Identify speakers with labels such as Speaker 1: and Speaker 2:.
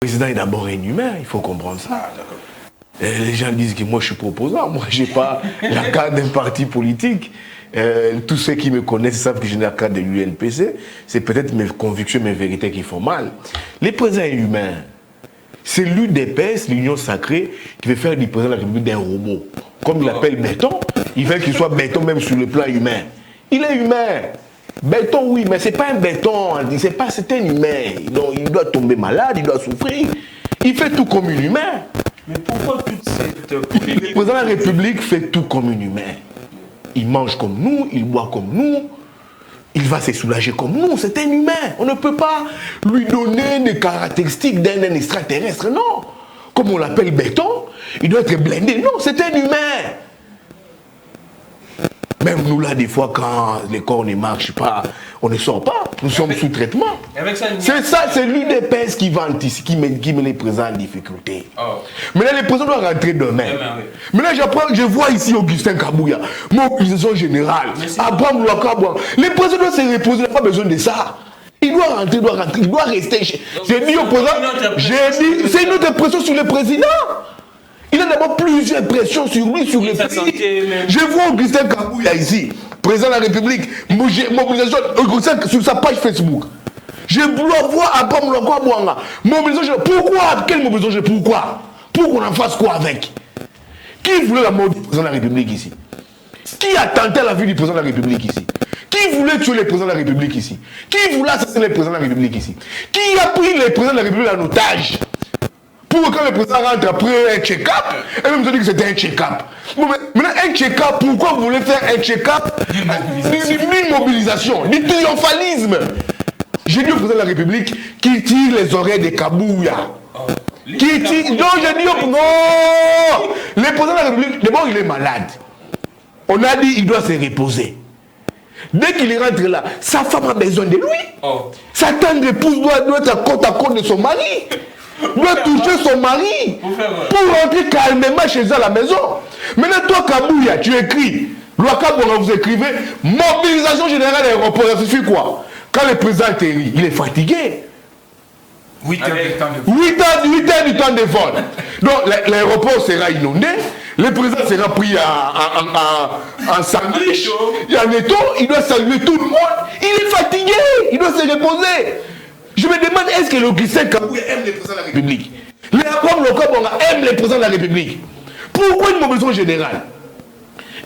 Speaker 1: Le président est d'abord un humain, il faut comprendre ça. Les gens disent que moi je suis proposant, moi je n'ai pas la carte d'un parti politique. Tous ceux qui me connaissent savent que je n'ai la carte de l'UNPC. C'est peut-être mes convictions, mes vérités qui font mal. Le président est humain. C'est l'UDPS, l'Union sacrée, qui veut faire du président de la République d'un robot. Comme il l'appelle béton, il veut qu'il soit béton même sur le plan humain. Il est humain. Béton, oui, mais ce n'est pas un béton. C'est un humain. Donc, il doit tomber malade, il doit souffrir. Il fait tout comme un humain.
Speaker 2: Mais pourquoi toute cette...
Speaker 1: Le président de la République fait tout comme un humain. Il mange comme nous, il boit comme nous, il va se soulager comme nous. C'est un humain. On ne peut pas lui donner des caractéristiques d'un extraterrestre, non. Comme on l'appelle béton, il doit être blindé. Non, c'est un humain. Même nous, là, des fois, quand les corps ne marchent pas, on ne sort pas. Nous sommes sous traitement. C'est ça, c'est l'UDPS qui vante ici, qui met les présidents en difficulté. Maintenant, les présidents doivent rentrer demain. Maintenant, je vois ici Augustin Kabouya, mobilisation générale, Abraham Louakabouan. Les présidents doivent se reposer, il n'a pas besoin de ça. Il doit rentrer, il doit rester. J'ai dit au président, c'est une autre pression sur le président. Il a d'abord plusieurs pressions sur lui, sur le pays. Je vois Augustin Kabouya ici, président de la République, mobilisation sur sa page Facebook. Je dois voir Abraham Louakabouan. Mobilisation. Pourquoi? Quelle mobilisation? Pourquoi? Pour qu'on en fasse quoi avec? Qui voulait la mort du président de la République ici? Qui a tenté la vie du président de la République ici? Qui voulait tuer le président de la République ici? Qui voulait assassiner le président de la République ici? Qui a pris le président de la République en otage? Pour que quand le président rentre après un check-up, et même dit que c'était un check-up. Bon, maintenant, un check-up, pourquoi vous voulez faire un check-up? D'immobilisation, du triomphalisme. J'ai dit au président de la République qui tire les oreilles des Kabouya. Qui tire. Non, j'ai dit non. Le président de la République, d'abord, il est malade. On a dit qu'il doit se reposer. Dès qu'il rentre là, sa femme a besoin de lui. Sa tendre épouse doit être à côte de son mari. Doit toucher son mari pour rentrer calmement chez eux à la maison. Maintenant, toi, Kabouya, tu écris. Louakabouan, vous écrivez mobilisation générale à l'aéroport. Ça suffit quoi? Quand le président Terry, il est fatigué.
Speaker 2: 8 heures du temps de vol.
Speaker 1: 8 heures du temps de vol. Donc, l'aéroport sera inondé. Le président sera pris en sandwich. Il y a un étau. Il doit saluer tout le monde. Il est fatigué. Il doit se reposer. Je me demande, est-ce que l'Augustin Kabouya aime les présidents de la République? Les Abraham Louakabouan aiment les présidents de la République. Pourquoi une mobilisation générale?